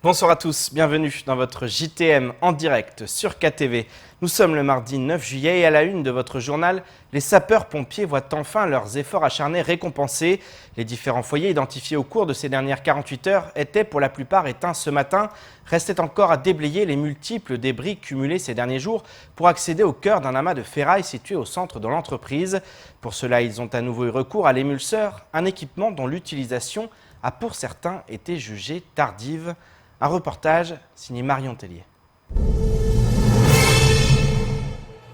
Bonsoir à tous, bienvenue dans votre JTM en direct sur KTV. Nous sommes le mardi 9 juillet et à la une de votre journal, les sapeurs-pompiers voient enfin leurs efforts acharnés récompensés. Les différents foyers identifiés au cours de ces dernières 48 heures étaient pour la plupart éteints ce matin. Restait encore à déblayer les multiples débris cumulés ces derniers jours pour accéder au cœur d'un amas de ferraille situé au centre de l'entreprise. Pour cela, ils ont à nouveau eu recours à l'émulseur, un équipement dont l'utilisation a pour certains été jugée tardive. Un reportage signé Marion Tellier.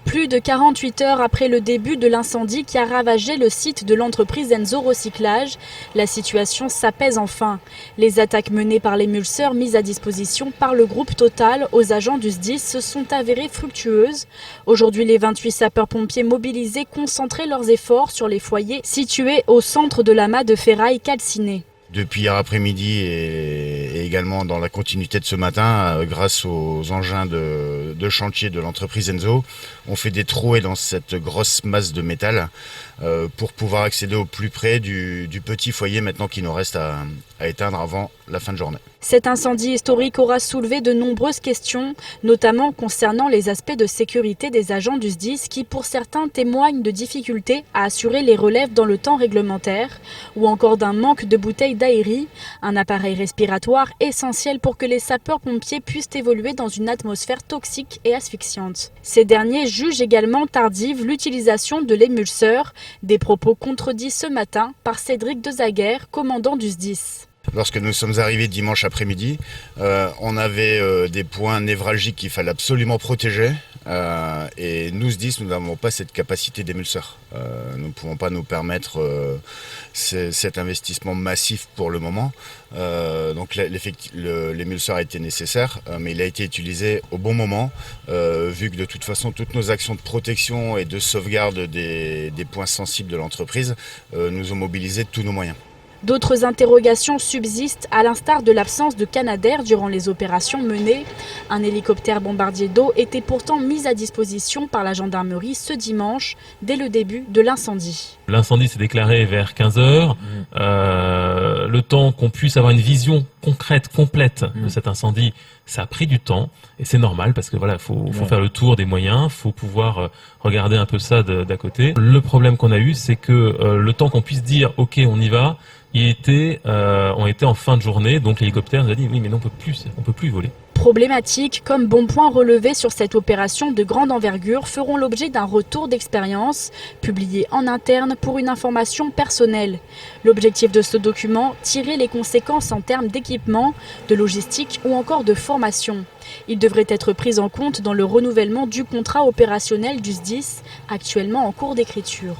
Plus de 48 heures après le début de l'incendie qui a ravagé le site de l'entreprise Enzo Recyclage, la situation s'apaise enfin. Les attaques menées par l'émulseur mises à disposition par le groupe Total aux agents du SDIS se sont avérées fructueuses. Aujourd'hui, les 28 sapeurs-pompiers mobilisés concentraient leurs efforts sur les foyers situés au centre de l'amas de ferraille calcinée. Depuis hier après-midi et également dans la continuité de ce matin, grâce aux engins de chantier de l'entreprise Enzo, on fait des trouées dans cette grosse masse de métal pour pouvoir accéder au plus près du petit foyer maintenant qu'il nous reste à éteindre avant la fin de journée. Cet incendie historique aura soulevé de nombreuses questions, notamment concernant les aspects de sécurité des agents du SDIS qui, pour certains, témoignent de difficultés à assurer les relèves dans le temps réglementaire, ou encore d'un manque de bouteilles d'aérie, un appareil respiratoire essentiel pour que les sapeurs-pompiers puissent évoluer dans une atmosphère toxique et asphyxiante. Ces derniers jugent également tardive l'utilisation de l'émulseur, des propos contredits ce matin par Cédric Dezaguerre, commandant du SDIS. Lorsque nous sommes arrivés dimanche après-midi, on avait des points névralgiques qu'il fallait absolument protéger. Et nous, SDIS, nous n'avons pas cette capacité d'émulseur. Nous ne pouvons pas nous permettre cet investissement massif pour le moment. Donc l'émulseur a été nécessaire, mais il a été utilisé au bon moment, vu que de toute façon, toutes nos actions de protection et de sauvegarde des points sensibles de l'entreprise nous ont mobilisé tous nos moyens. D'autres interrogations subsistent, à l'instar de l'absence de Canadair durant les opérations menées. Un hélicoptère bombardier d'eau était pourtant mis à disposition par la gendarmerie ce dimanche, dès le début de l'incendie. L'incendie s'est déclaré vers 15 h. Le temps qu'on puisse avoir une vision concrète, complète de cet incendie, ça a pris du temps. Et c'est normal parce que voilà, faut faire le tour des moyens, faut pouvoir regarder un peu ça d'à côté. Le problème qu'on a eu, c'est que le temps qu'on puisse dire « ok, on y va », on était en fin de journée, donc l'hélicoptère nous a dit oui mais non, on peut plus voler. Problématiques comme bon point relevé sur cette opération de grande envergure feront l'objet d'un retour d'expérience publié en interne pour une information personnelle. L'objectif de ce document, tirer les conséquences en termes d'équipement, de logistique ou encore de formation. Il devrait être pris en compte dans le renouvellement du contrat opérationnel du SDIS, actuellement en cours d'écriture.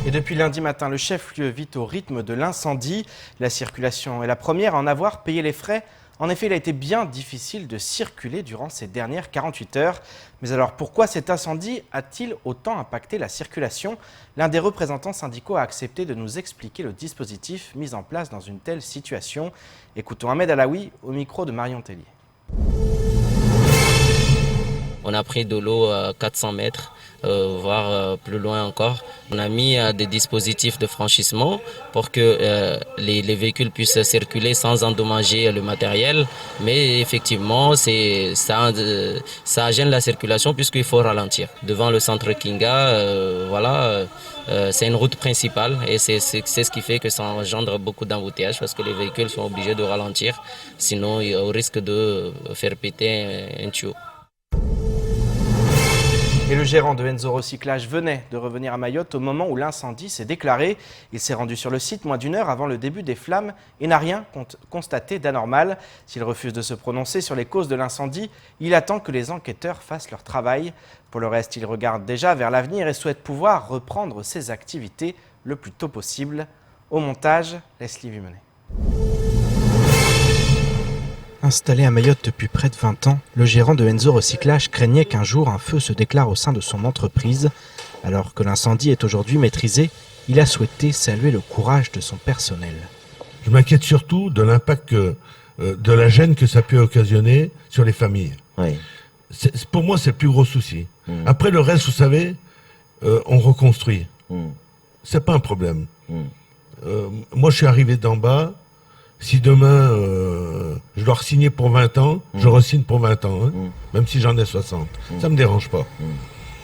Et depuis lundi matin, le chef-lieu vit au rythme de l'incendie. La circulation est la première à en avoir payé les frais. En effet, il a été bien difficile de circuler durant ces dernières 48 heures. Mais alors, pourquoi cet incendie a-t-il autant impacté la circulation? L'un des représentants syndicaux a accepté de nous expliquer le dispositif mis en place dans une telle situation. Écoutons Ahmed Alaoui au micro de Marion Tellier. On a pris de l'eau à 400 mètres, voire plus loin encore. On a mis des dispositifs de franchissement pour que les véhicules puissent circuler sans endommager le matériel. Mais effectivement, ça gêne la circulation puisqu'il faut ralentir. Devant le centre Kinga, c'est une route principale et c'est ce qui fait que ça engendre beaucoup d'embouteillages parce que les véhicules sont obligés de ralentir, sinon il y a au risque de faire péter un tuyau. Et le gérant de Enzo Recyclage venait de revenir à Mayotte au moment où l'incendie s'est déclaré. Il s'est rendu sur le site moins d'une heure avant le début des flammes et n'a rien constaté d'anormal. S'il refuse de se prononcer sur les causes de l'incendie, il attend que les enquêteurs fassent leur travail. Pour le reste, il regarde déjà vers l'avenir et souhaite pouvoir reprendre ses activités le plus tôt possible. Au montage, Leslie Vimenet. Installé à Mayotte depuis près de 20 ans, le gérant de Enzo Recyclage craignait qu'un jour un feu se déclare au sein de son entreprise. Alors que l'incendie est aujourd'hui maîtrisé, il a souhaité saluer le courage de son personnel. Je m'inquiète surtout de l'impact, de la gêne que ça peut occasionner sur les familles. Oui. Pour moi, c'est le plus gros souci. Après, le reste, vous savez, on reconstruit. C'est pas un problème. Moi, je suis arrivé d'en bas. Si demain, je dois re-signer pour 20 ans, je re-signe pour 20 ans, hein, même si j'en ai 60. Ça me dérange pas.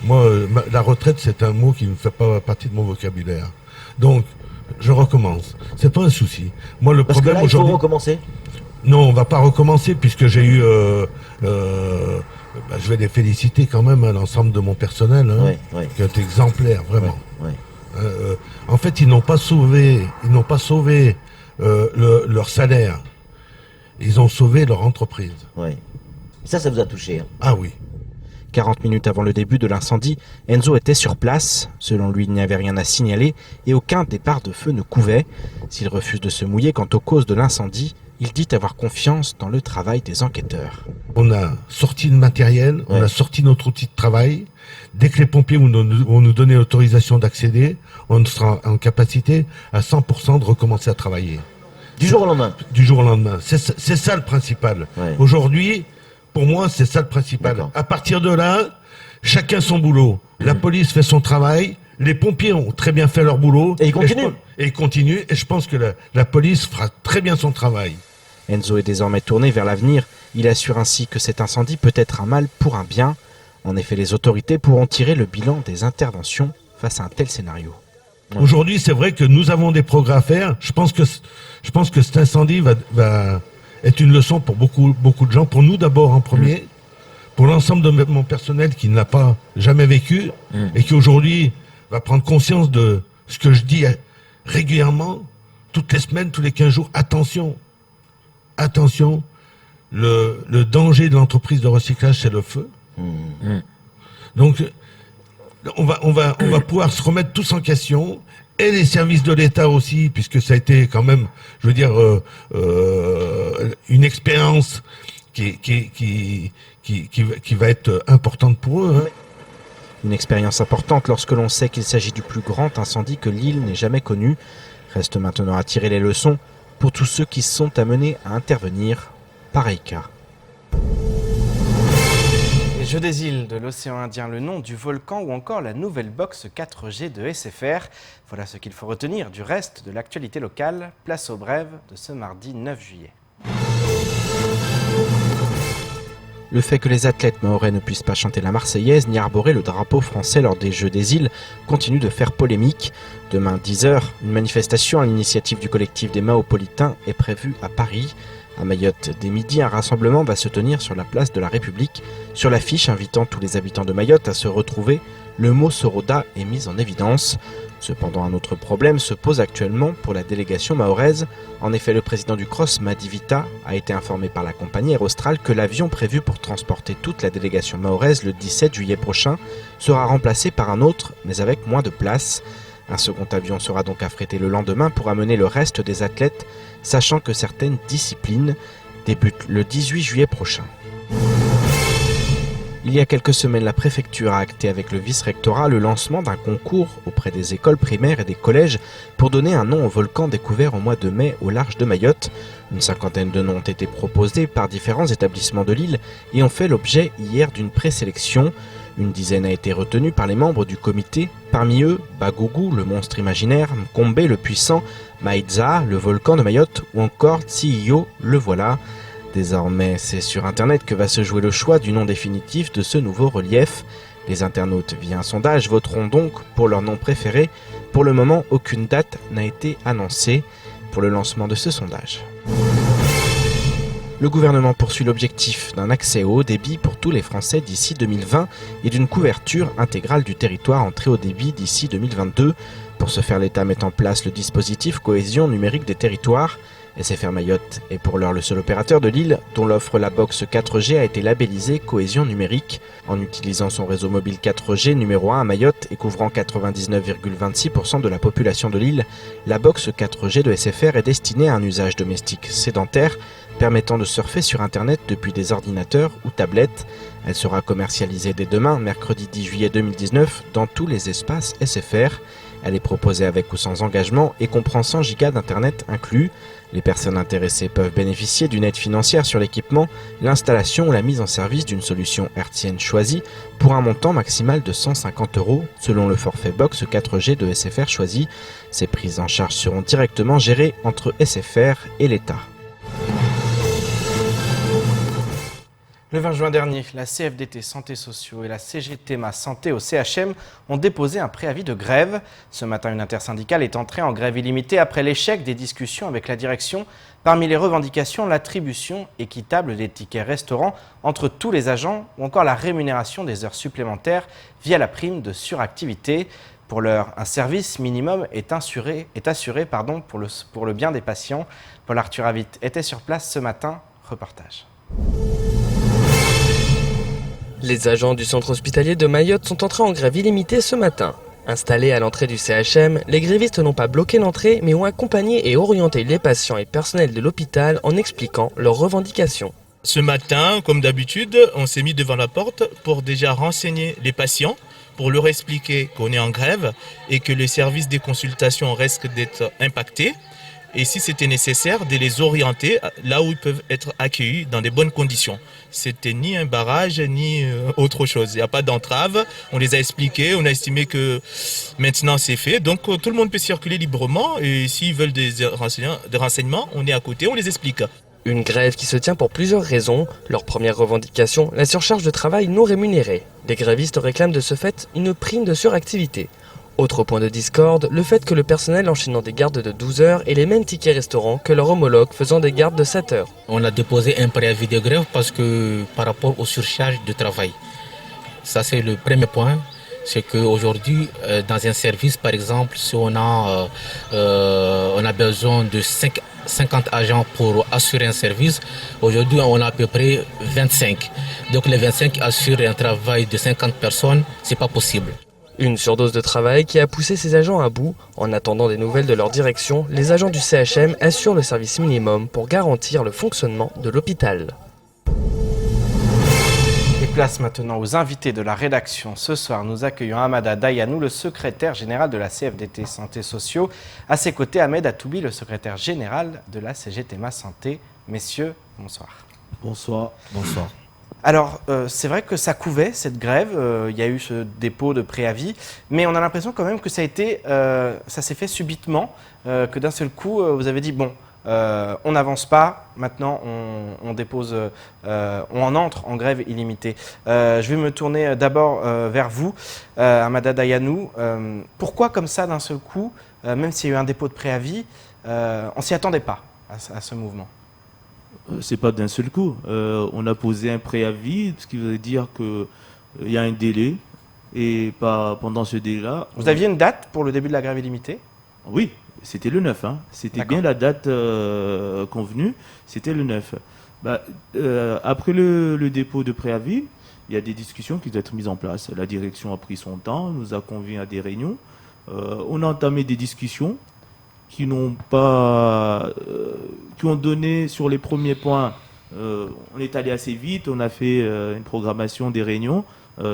Moi, la retraite, c'est un mot qui ne fait pas partie de mon vocabulaire. Donc, je recommence. C'est pas un souci. Moi, le Parce que problème là, il faut aujourd'hui... recommencer. Non, on va pas recommencer puisque j'ai eu... je vais les féliciter quand même à l'ensemble de mon personnel, hein, qui est exemplaire, vraiment. En fait, ils n'ont pas sauvé leur salaire. Ils ont sauvé leur entreprise. Ça vous a touché. Hein. Ah oui. 40 minutes avant le début de l'incendie, Enzo était sur place. Selon lui, il n'y avait rien à signaler et aucun départ de feu ne couvait. S'il refuse de se mouiller quant aux causes de l'incendie, il dit avoir confiance dans le travail des enquêteurs. On a sorti le matériel, on a sorti notre outil de travail. Dès que les pompiers vont nous donner l'autorisation d'accéder, on sera en capacité à 100% de recommencer à travailler. Du jour au lendemain. Du jour au lendemain. C'est ça le principal. Aujourd'hui, pour moi, c'est ça le principal. À partir de là, chacun son boulot. La police fait son travail, les pompiers ont très bien fait leur boulot. Et ils continuent. Et ils continuent. Et je pense que la police fera très bien son travail. Enzo est désormais tourné vers l'avenir. Il assure ainsi que cet incendie peut être un mal pour un bien. En effet, les autorités pourront tirer le bilan des interventions face à un tel scénario. Aujourd'hui, c'est vrai que nous avons des progrès à faire. Je pense que cet incendie va être une leçon pour beaucoup de gens. Pour nous d'abord en premier, pour l'ensemble de mon personnel qui ne l'a pas jamais vécu et qui aujourd'hui va prendre conscience de ce que je dis régulièrement, toutes les semaines, tous les 15 jours. Attention, le danger de l'entreprise de recyclage, c'est le feu. Donc, on va pouvoir se remettre tous en question, et les services de l'État aussi, puisque ça a été quand même, je veux dire, une expérience qui va être importante pour eux. Hein. Une expérience importante lorsque l'on sait qu'il s'agit du plus grand incendie que l'île n'ait jamais connu. Reste maintenant à tirer les leçons pour tous ceux qui sont amenés à intervenir. Pareil cas. Les Jeux des îles de l'océan Indien, le nom du volcan ou encore la nouvelle box 4G de SFR. Voilà ce qu'il faut retenir du reste de l'actualité locale. Place aux brèves de ce mardi 9 juillet. Le fait que les athlètes mahorais ne puissent pas chanter la Marseillaise ni arborer le drapeau français lors des Jeux des îles continue de faire polémique. Demain 10h, une manifestation à l'initiative du collectif des Mahopolitains est prévue à Paris. À Mayotte, dès midi, un rassemblement va se tenir sur la place de la République. Sur l'affiche invitant tous les habitants de Mayotte à se retrouver, le mot Soroda est mis en évidence. Cependant, un autre problème se pose actuellement pour la délégation mahoraise. En effet, le président du CROSS, Madi Vita, a été informé par la compagnie Aerostral que l'avion prévu pour transporter toute la délégation mahoraise le 17 juillet prochain sera remplacé par un autre, mais avec moins de place. Un second avion sera donc affrété le lendemain pour amener le reste des athlètes, sachant que certaines disciplines débutent le 18 juillet prochain. Il y a quelques semaines, la préfecture a acté avec le vice-rectorat le lancement d'un concours auprès des écoles primaires et des collèges pour donner un nom au volcan découvert au mois de mai au large de Mayotte. Une cinquantaine de noms ont été proposés par différents établissements de l'île et ont fait l'objet hier d'une présélection. Une dizaine a été retenue par les membres du comité. Parmi eux, Bagougou, le monstre imaginaire, Mkombe, le puissant, Maïdza, le volcan de Mayotte ou encore Tsiyo, le voilà. Désormais, c'est sur Internet que va se jouer le choix du nom définitif de ce nouveau relief. Les internautes, via un sondage, voteront donc pour leur nom préféré. Pour le moment, aucune date n'a été annoncée pour le lancement de ce sondage. Le gouvernement poursuit l'objectif d'un accès au haut débit pour tous les Français d'ici 2020 et d'une couverture intégrale du territoire en très haut débit d'ici 2022. Pour ce faire, l'État met en place le dispositif Cohésion numérique des territoires. SFR Mayotte est pour l'heure le seul opérateur de l'île dont l'offre la box 4G a été labellisée Cohésion numérique. En utilisant son réseau mobile 4G numéro 1 à Mayotte et couvrant 99,26% de la population de l'île, la box 4G de SFR est destinée à un usage domestique sédentaire permettant de surfer sur Internet depuis des ordinateurs ou tablettes. Elle sera commercialisée dès demain, mercredi 10 juillet 2019, dans tous les espaces SFR. Elle est proposée avec ou sans engagement et comprend 100 Go d'internet inclus. Les personnes intéressées peuvent bénéficier d'une aide financière sur l'équipement, l'installation ou la mise en service d'une solution hertzienne choisie pour un montant maximal de 150 € selon le forfait box 4G de SFR choisi. Ces prises en charge seront directement gérées entre SFR et l'État. Le 20 juin dernier, la CFDT Santé Sociaux et la CGTMA Santé au CHM ont déposé un préavis de grève. Ce matin, une intersyndicale est entrée en grève illimitée après l'échec des discussions avec la direction. Parmi les revendications, l'attribution équitable des tickets restaurants entre tous les agents ou encore la rémunération des heures supplémentaires via la prime de suractivité. Pour l'heure, un service minimum est assuré pour le bien des patients. Paul Arthur Avit était sur place ce matin. Reportage. Les agents du centre hospitalier de Mayotte sont entrés en grève illimitée ce matin. Installés à l'entrée du CHM, les grévistes n'ont pas bloqué l'entrée mais ont accompagné et orienté les patients et personnels de l'hôpital en expliquant leurs revendications. Ce matin, comme d'habitude, on s'est mis devant la porte pour déjà renseigner les patients, pour leur expliquer qu'on est en grève et que les services des consultations risquent d'être impactés. Et si c'était nécessaire, de les orienter là où ils peuvent être accueillis dans de bonnes conditions. C'était ni un barrage, ni autre chose. Il n'y a pas d'entrave. On les a expliqués, on a estimé que maintenant c'est fait. Donc tout le monde peut circuler librement et s'ils veulent des renseignements, on est à côté, on les explique. Une grève qui se tient pour plusieurs raisons. Leur première revendication, la surcharge de travail non rémunérée. Les grévistes réclament de ce fait une prime de suractivité. Autre point de discorde, le fait que le personnel enchaînant des gardes de 12 heures ait les mêmes tickets restaurants que leurs homologues faisant des gardes de 7 heures. On a déposé un préavis de grève parce que par rapport aux surcharges de travail. Ça c'est le premier point, c'est qu'aujourd'hui dans un service par exemple, si on a besoin de 50 agents pour assurer un service, aujourd'hui on a à peu près 25. Donc les 25 assurent un travail de 50 personnes, c'est pas possible. Une surdose de travail qui a poussé ces agents à bout. En attendant des nouvelles de leur direction, les agents du CHM assurent le service minimum pour garantir le fonctionnement de l'hôpital. Et place maintenant aux invités de la rédaction. Ce soir, nous accueillons Hamada Dayanou, le secrétaire général de la CFDT Santé Sociaux. À ses côtés, Ahmed Atoubi, le secrétaire général de la CGTMA Santé. Messieurs, bonsoir. Bonsoir. Bonsoir. Alors, c'est vrai que ça couvait, cette grève, il y a eu ce dépôt de préavis, mais on a l'impression quand même que ça s'est fait subitement, que d'un seul coup, vous avez dit, bon, on n'avance pas, maintenant on dépose, on en entre en grève illimitée. Je vais me tourner d'abord vers vous, Hamada Dayanou. Pourquoi comme ça, d'un seul coup, même s'il y a eu un dépôt de préavis, on ne s'y attendait pas à ce mouvement? C'est pas d'un seul coup. On a posé un préavis, ce qui veut dire qu'il y a un délai. Et pendant ce délai-là... Vous aviez une date pour le début de la grève illimitée? Oui, c'était le 9. C'était bien la date convenue, c'était le 9. Après le dépôt de préavis, il y a des discussions qui doivent être mises en place. La direction a pris son temps, nous a conviés à des réunions. On a entamé des discussions qui ont donné sur les premiers points, on est allé assez vite, on a fait une programmation des réunions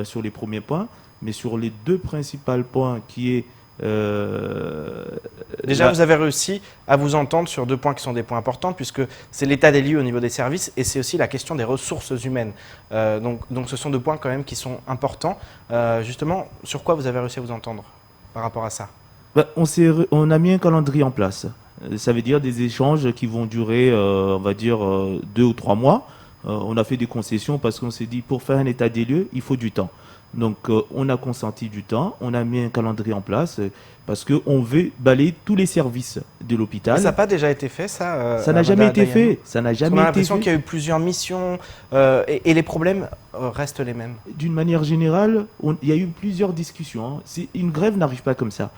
sur les premiers points, mais sur les deux principaux points qui est... Déjà, vous avez réussi à vous entendre sur deux points qui sont des points importants, puisque c'est l'état des lieux au niveau des services et c'est aussi la question des ressources humaines. Donc ce sont deux points quand même qui sont importants. Justement, sur quoi vous avez réussi à vous entendre par rapport à ça? On a mis un calendrier en place. Ça veut dire des échanges qui vont durer, on va dire, 2 ou 3 mois. On a fait des concessions parce qu'on s'est dit, pour faire un état des lieux, il faut du temps. Donc, on a consenti du temps, on a mis un calendrier en place parce qu'on veut balayer tous les services de l'hôpital. Ça n'a pas déjà été fait, ça? Ça n'a jamais été fait. Ça n'a jamais été fait. On a l'impression qu'il y a eu plusieurs missions et les problèmes restent les mêmes. D'une manière générale, il y a eu plusieurs discussions. Une grève n'arrive pas comme ça.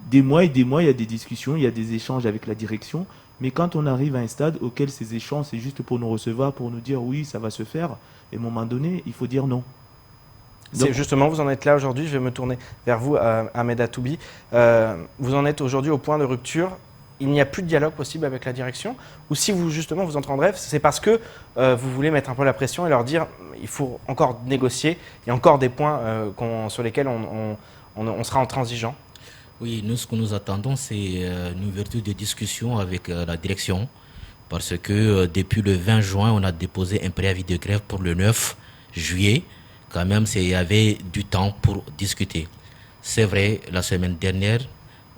Des mois et des mois, il y a des discussions, il y a des échanges avec la direction. Mais quand on arrive à un stade auquel ces échanges, c'est juste pour nous recevoir, pour nous dire oui, ça va se faire. Et à un moment donné, il faut dire non. Donc, justement, vous en êtes là aujourd'hui. Je vais me tourner vers vous, Ahmed Atoubi. Vous en êtes aujourd'hui au point de rupture. Il n'y a plus de dialogue possible avec la direction? Ou si vous, justement, vous entrez en bref, c'est parce que vous voulez mettre un peu la pression et leur dire il faut encore négocier, il y a encore des points sur lesquels on sera intransigeant? Oui, nous, ce que nous attendons, c'est une ouverture de discussion avec la direction. Parce que depuis le 20 juin, on a déposé un préavis de grève pour le 9 juillet. Quand même, il y avait du temps pour discuter. C'est vrai, la semaine dernière,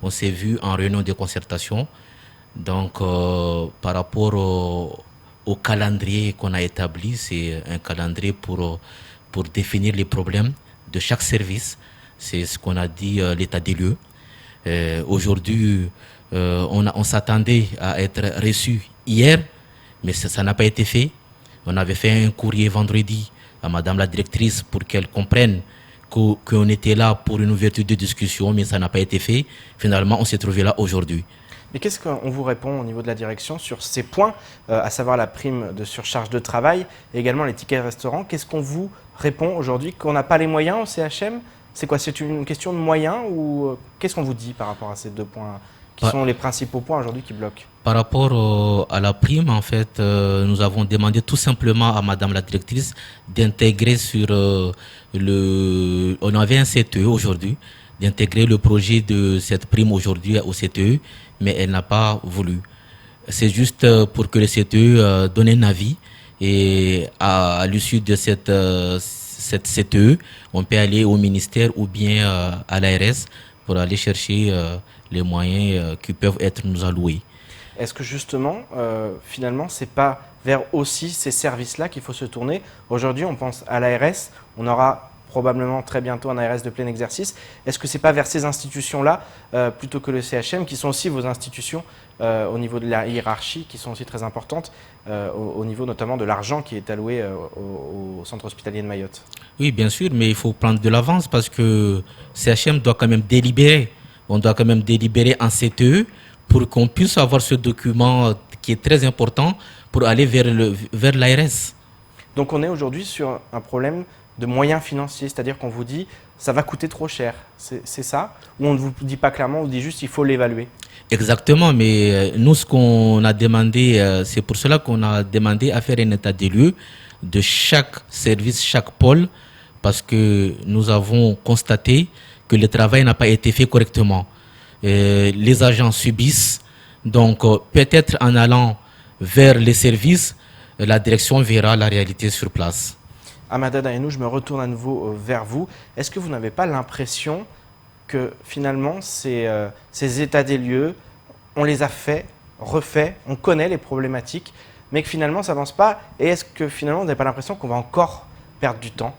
on s'est vu en réunion de concertation. Donc, par rapport au calendrier qu'on a établi, c'est un calendrier pour définir les problèmes de chaque service. C'est ce qu'on a dit, l'état des lieux. Aujourd'hui, on s'attendait à être reçu hier, mais ça n'a pas été fait. On avait fait un courrier vendredi à Madame la directrice pour qu'elle comprenne qu'on était là pour une ouverture de discussion, mais ça n'a pas été fait. Finalement, on s'est trouvé là aujourd'hui. Mais qu'est-ce qu'on vous répond au niveau de la direction sur ces points, à savoir la prime de surcharge de travail et également les tickets restaurants? Qu'est-ce qu'on vous répond aujourd'hui? Qu'on n'a pas les moyens au CHM? C'est quoi? C'est une question de moyens ou qu'est-ce qu'on vous dit par rapport à ces deux points qui sont les principaux points aujourd'hui qui bloquent? Par rapport à la prime, en fait, nous avons demandé tout simplement à Madame la directrice d'intégrer sur on avait un CTE aujourd'hui, d'intégrer le projet de cette prime aujourd'hui au CTE, mais elle n'a pas voulu. C'est juste pour que le CTE donne un avis et à l'issue de cette CTE, on peut aller au ministère ou bien à l'ARS pour aller chercher les moyens qui peuvent être nous alloués. Est-ce que justement, finalement, c'est pas vers aussi ces services-là qu'il faut se tourner? Aujourd'hui, on pense à l'ARS, on aura probablement très bientôt un ARS de plein exercice. Est-ce que c'est pas vers ces institutions-là, plutôt que le CHM, qui sont aussi vos institutions au niveau de la hiérarchie, qui sont aussi très importantes, au niveau notamment de l'argent qui est alloué au centre hospitalier de Mayotte? Oui, bien sûr, mais il faut prendre de l'avance parce que CHM doit quand même délibérer. On doit quand même délibérer en CTE pour qu'on puisse avoir ce document qui est très important pour aller vers l'ARS. Donc on est aujourd'hui sur un problème de moyens financiers, c'est-à-dire qu'on vous dit ça va coûter trop cher, c'est ça? Ou on ne vous dit pas clairement, on vous dit juste il faut l'évaluer? Exactement, mais nous ce qu'on a demandé, c'est pour cela qu'on a demandé à faire un état des lieux de chaque service, chaque pôle, parce que nous avons constaté que le travail n'a pas été fait correctement. Les agents subissent, donc peut-être en allant vers les services, la direction verra la réalité sur place. Amada Dayanou, je me retourne à nouveau vers vous. Est-ce que vous n'avez pas l'impression que finalement ces états des lieux, on les a fait, refait, on connaît les problématiques, mais que finalement ça n'avance pas? Et est-ce que finalement vous n'avez pas l'impression qu'on va encore perdre du temps?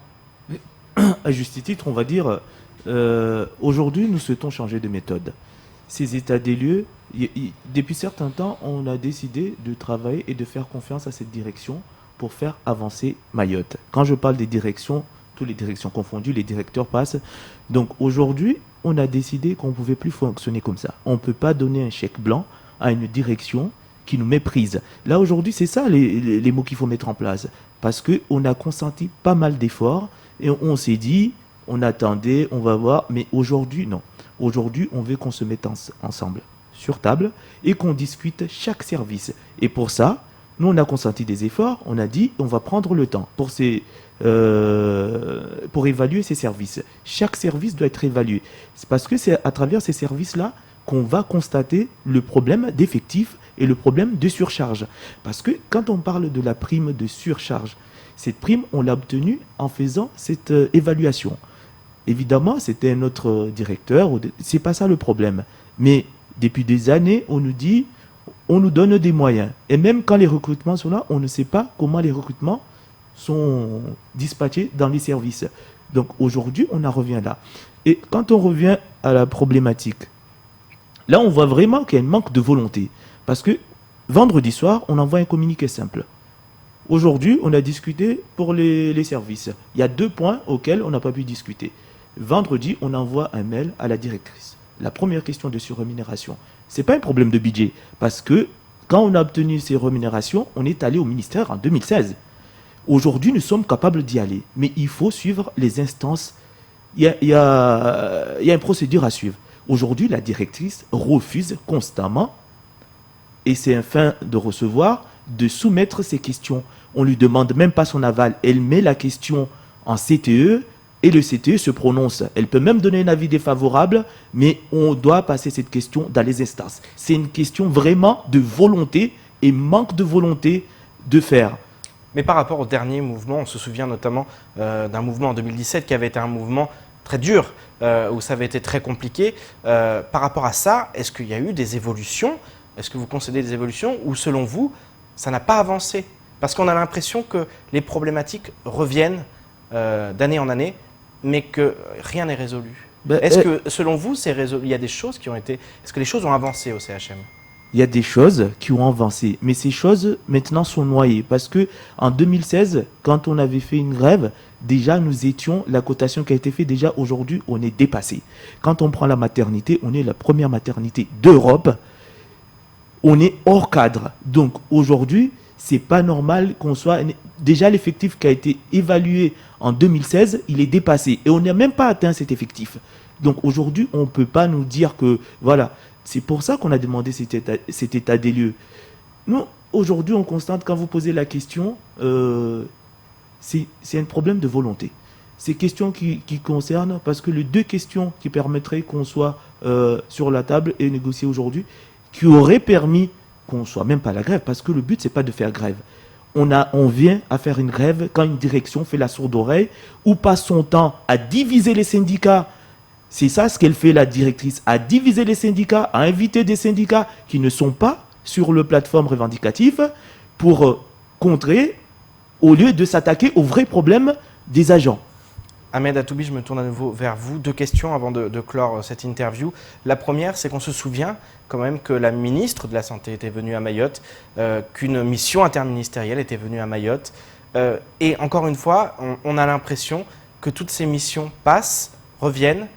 À juste titre, on va dire, aujourd'hui nous souhaitons changer de méthode. Ces états des lieux, depuis certains temps, on a décidé de travailler et de faire confiance à cette direction pour faire avancer Mayotte. Quand je parle des directions, toutes les directions confondues, les directeurs passent. Donc aujourd'hui, on a décidé qu'on ne pouvait plus fonctionner comme ça. On ne peut pas donner un chèque blanc à une direction qui nous méprise. Là aujourd'hui, c'est ça les mots qu'il faut mettre en place. Parce qu'on a consenti pas mal d'efforts et on s'est dit, on attendait, on va voir, mais aujourd'hui, non. Aujourd'hui, on veut qu'on se mette ensemble sur table et qu'on discute chaque service. Et pour ça, nous, on a consenti des efforts, on a dit, on va prendre le temps pour évaluer ces services. Chaque service doit être évalué. C'est parce que c'est à travers ces services-là qu'on va constater le problème d'effectif et le problème de surcharge. Parce que quand on parle de la prime de surcharge, cette prime, on l'a obtenue en faisant cette évaluation. Évidemment, c'était un autre directeur, c'est pas ça le problème. Mais depuis des années, on nous dit, on nous donne des moyens. Et même quand les recrutements sont là, on ne sait pas comment les recrutements sont dispatchés dans les services. Donc aujourd'hui, on en revient là. Et quand on revient à la problématique, là, on voit vraiment qu'il y a un manque de volonté. Parce que vendredi soir, on envoie un communiqué simple. Aujourd'hui, on a discuté pour les services. Il y a 2 points auxquels on n'a pas pu discuter. Vendredi, on envoie un mail à la directrice. La première question de surrémunération, ce n'est pas un problème de budget. Parce que quand on a obtenu ces rémunérations, on est allé au ministère en 2016. Aujourd'hui, nous sommes capables d'y aller. Mais il faut suivre les instances. Il y a une procédure à suivre. Aujourd'hui, la directrice refuse constamment, et c'est un fin de recevoir, de soumettre ces questions. On ne lui demande même pas son aval. Elle met la question en CTE Et le CTE se prononce. Elle peut même donner un avis défavorable, mais on doit passer cette question dans les instances. C'est une question vraiment de volonté et manque de volonté de faire. Mais par rapport au dernier mouvement, on se souvient notamment d'un mouvement en 2017 qui avait été un mouvement très dur, où ça avait été très compliqué. Par rapport à ça, est-ce qu'il y a eu des évolutions? Est-ce que vous concédez des évolutions ou selon vous, ça n'a pas avancé? Parce qu'on a l'impression que les problématiques reviennent d'année en année, mais que rien n'est résolu. Est-ce que, selon vous, il y a des choses qui ont été... Est-ce que les choses ont avancé au CHM? Il y a des choses qui ont avancé, mais ces choses maintenant sont noyées. Parce que en 2016, quand on avait fait une grève, déjà nous étions, la cotation qui a été faite, déjà aujourd'hui, on est dépassé. Quand on prend la maternité, on est la première maternité d'Europe. On est hors cadre. Donc aujourd'hui, c'est pas normal qu'on soit... Déjà, l'effectif qui a été évalué en 2016, il est dépassé. Et on n'a même pas atteint cet effectif. Donc aujourd'hui, on ne peut pas nous dire que... Voilà. C'est pour ça qu'on a demandé cet état des lieux. Nous, aujourd'hui, on constate, quand vous posez la question, c'est un problème de volonté. Ces questions qui concernent... Parce que les deux questions qui permettraient qu'on soit sur la table et négocier aujourd'hui, qui auraient permis qu'on soit même pas à la grève, parce que le but, c'est pas de faire grève. On vient à faire une grève quand une direction fait la sourde oreille ou passe son temps à diviser les syndicats. C'est ça ce qu'elle fait, la directrice, à diviser les syndicats, à inviter des syndicats qui ne sont pas sur le plateforme revendicative pour contrer, au lieu de s'attaquer aux vrais problèmes des agents. Ahmed Atoubi, je me tourne à nouveau vers vous. Deux questions avant de clore cette interview. La première, c'est qu'on se souvient quand même que la ministre de la Santé était venue à Mayotte, qu'une mission interministérielle était venue à Mayotte. Et encore une fois, on a l'impression que toutes ces missions passent, reviennent,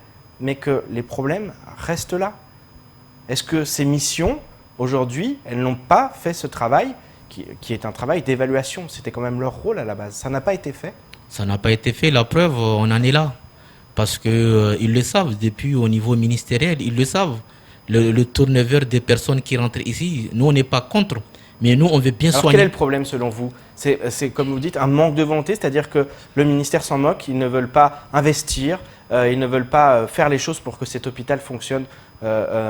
mais que les problèmes restent là. Est-ce que ces missions, aujourd'hui, elles n'ont pas fait ce travail, qui est un travail d'évaluation? C'était quand même leur rôle à la base. Ça n'a pas été fait? Ça n'a pas été fait, la preuve, on en est là. Parce qu'ils le savent, depuis au niveau ministériel, ils le savent. Le turnover des personnes qui rentrent ici, nous on n'est pas contre, mais nous on veut bien soigner. Quel est le problème selon vous? C'est comme vous dites, un manque de volonté, c'est-à-dire que le ministère s'en moque, ils ne veulent pas investir, ils ne veulent pas faire les choses pour que cet hôpital fonctionne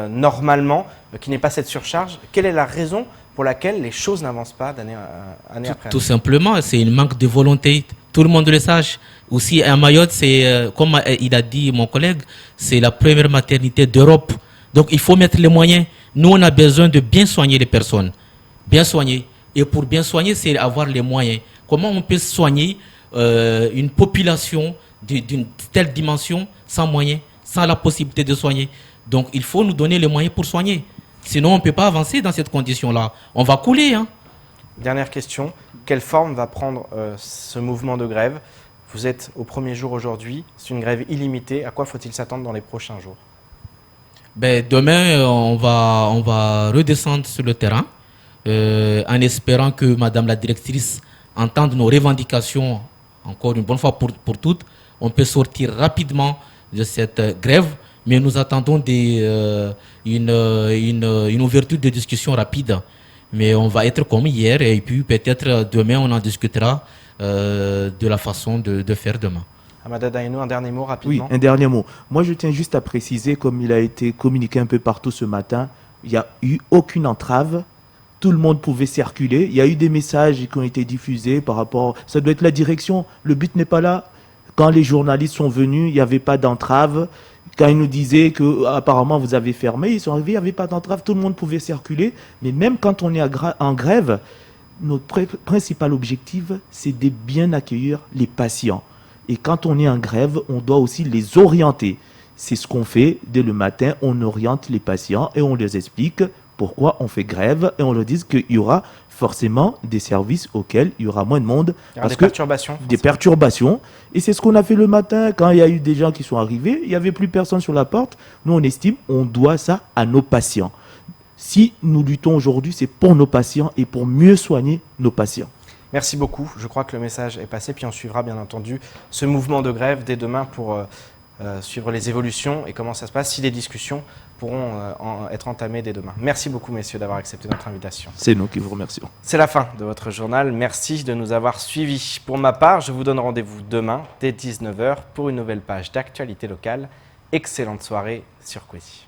normalement, qu'il n'y ait pas cette surcharge. Quelle est la raison pour laquelle les choses n'avancent pas d'année après année? Tout simplement, c'est un manque de volonté. Tout le monde le sache. Aussi, à Mayotte, c'est, comme il a dit mon collègue, c'est la première maternité d'Europe. Donc, il faut mettre les moyens. Nous, on a besoin de bien soigner les personnes. Bien soigner. Et pour bien soigner, c'est avoir les moyens. Comment on peut soigner une population d'une telle dimension sans moyens, sans la possibilité de soigner? Donc, il faut nous donner les moyens pour soigner. Sinon, on ne peut pas avancer dans cette condition-là. On va couler, hein. Dernière question, quelle forme va prendre ce mouvement de grève? Vous êtes au premier jour aujourd'hui, c'est une grève illimitée. À quoi faut-il s'attendre dans les prochains jours? Demain, on va redescendre sur le terrain en espérant que Madame la directrice entende nos revendications encore une bonne fois pour toutes. On peut sortir rapidement de cette grève, mais nous attendons une ouverture de discussion rapide. Mais on va être comme hier et puis peut-être demain on en discutera de la façon de faire demain. Hamada Daïno, un dernier mot rapidement. Oui, un dernier mot. Moi je tiens juste à préciser, comme il a été communiqué un peu partout ce matin, il n'y a eu aucune entrave. Tout le monde pouvait circuler. Il y a eu des messages qui ont été diffusés par rapport... Ça doit être la direction. Le but n'est pas là. Quand les journalistes sont venus, il n'y avait pas d'entrave. Quand ils nous disaient que apparemment vous avez fermé, ils sont arrivés, il n'y avait pas d'entrave, tout le monde pouvait circuler. Mais même quand on est en grève, notre principal objectif, c'est de bien accueillir les patients. Et quand on est en grève, on doit aussi les orienter. C'est ce qu'on fait dès le matin, on oriente les patients et on les explique pourquoi on fait grève et on leur dit qu'il y aura forcément des services auxquels il y aura moins de monde. Il y aura des perturbations. Des perturbations. Et c'est ce qu'on a fait le matin. Quand il y a eu des gens qui sont arrivés, il n'y avait plus personne sur la porte. Nous, on estime, on doit ça à nos patients. Si nous luttons aujourd'hui, c'est pour nos patients et pour mieux soigner nos patients. Merci beaucoup. Je crois que le message est passé. Puis on suivra bien entendu ce mouvement de grève dès demain pour suivre les évolutions et comment ça se passe, si des discussions pourront être entamées dès demain. Merci beaucoup, messieurs, d'avoir accepté notre invitation. C'est nous qui vous remercions. C'est la fin de votre journal. Merci de nous avoir suivis. Pour ma part, je vous donne rendez-vous demain dès 19h pour une nouvelle page d'actualité locale. Excellente soirée sur Kwesi.